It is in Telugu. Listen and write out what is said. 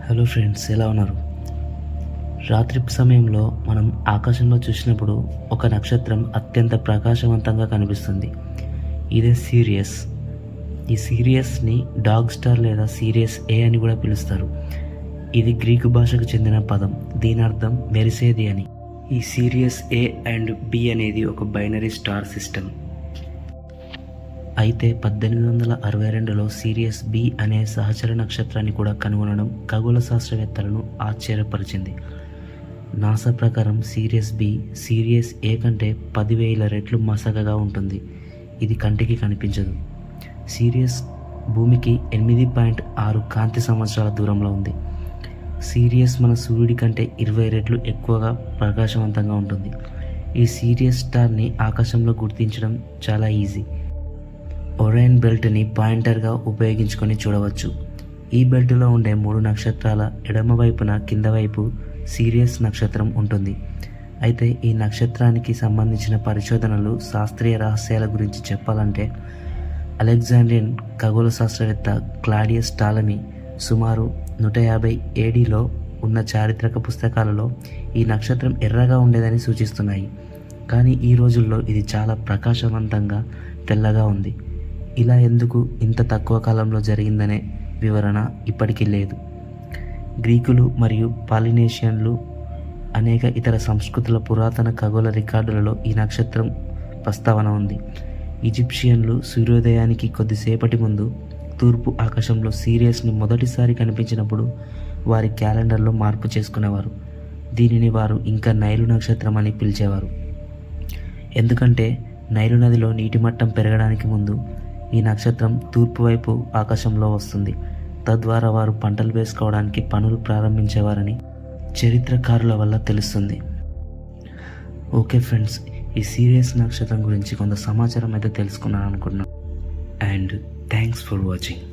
హలో ఫ్రెండ్స్, ఎలా ఉన్నారు? రాత్రి సమయంలో మనం ఆకాశంలో చూసినప్పుడు ఒక నక్షత్రం అత్యంత ప్రకాశవంతంగా కనిపిస్తుంది. ఇదే సీరియస్. ఈ సీరియస్ని డాగ్ స్టార్ లేదా సీరియస్ ఏ అని కూడా పిలుస్తారు. ఇది గ్రీకు భాషకు చెందిన పదం. దీని అర్థం మెరిసేది అని. ఈ సీరియస్ ఏ అండ్ బి అనేది ఒక బైనరీ స్టార్ సిస్టమ్. అయితే 1862లో సీరియస్ బి అనే సహచర నక్షత్రాన్ని కూడా కనుగొనడం ఖగోళ శాస్త్రవేత్తలను ఆశ్చర్యపరిచింది. నాసా ప్రకారం సీరియస్ బి సీరియస్ ఏ కంటే 10,000 రెట్లు మసకగా ఉంటుంది. ఇది కంటికి కనిపించదు. సీరియస్ భూమికి 8.6 కాంతి సంవత్సరాల దూరంలో ఉంది. సీరియస్ మన సూర్యుడి కంటే 20 రెట్లు ఎక్కువగా ప్రకాశవంతంగా ఉంటుంది. ఈ సీరియస్ స్టార్ని ఆకాశంలో గుర్తించడం చాలా ఈజీ. ఒరైన్ బెల్ట్ని పాయింటర్గా ఉపయోగించుకొని చూడవచ్చు. ఈ బెల్ట్లో ఉండే 3 నక్షత్రాల ఎడమ వైపున కింద వైపు సీరియస్ నక్షత్రం ఉంటుంది. అయితే ఈ నక్షత్రానికి సంబంధించిన పరిశోధనలు, శాస్త్రీయ రహస్యాల గురించి చెప్పాలంటే అలెగ్జాండ్రియన్ ఖగోళ శాస్త్రవేత్త క్లాడియస్ టాలమీ సుమారు 150 ఏడీలో ఉన్న చారిత్రక పుస్తకాలలో ఈ నక్షత్రం ఎర్రగా ఉండేదని సూచిస్తున్నాయి. కానీ ఈ రోజుల్లో ఇది చాలా ప్రకాశవంతంగా తెల్లగా ఉంది. ఇలా ఎందుకు ఇంత తక్కువ కాలంలో జరిగిందనే వివరణ ఇప్పటికీ లేదు. గ్రీకులు మరియు పాలినేషియన్లు, అనేక ఇతర సంస్కృతుల పురాతన ఖగోళ రికార్డులలో ఈ నక్షత్రం ప్రస్తావన ఉంది. ఈజిప్షియన్లు సూర్యోదయానికి కొద్దిసేపటి ముందు తూర్పు ఆకాశంలో సీరియస్ని మొదటిసారి కనిపించినప్పుడు వారి క్యాలెండర్లో మార్పు చేసుకునేవారు. దీనిని వారు ఇంకా నైలు నక్షత్రం అని పిలిచేవారు. ఎందుకంటే నైలు నదిలో నీటి మట్టం పెరగడానికి ముందు ఈ నక్షత్రం తూర్పు వైపు ఆకాశంలో వస్తుంది. తద్వారా వారు పంటలు వేసుకోవడానికి పనులు ప్రారంభించేవారని చరిత్రకారుల వల్ల తెలుస్తుంది. ఓకే ఫ్రెండ్స్, ఈ సీరియస్ నక్షత్రం గురించి కొంత సమాచారం అయితే తెలుసుకున్నాను అనుకుంటున్నాను. And thanks for watching.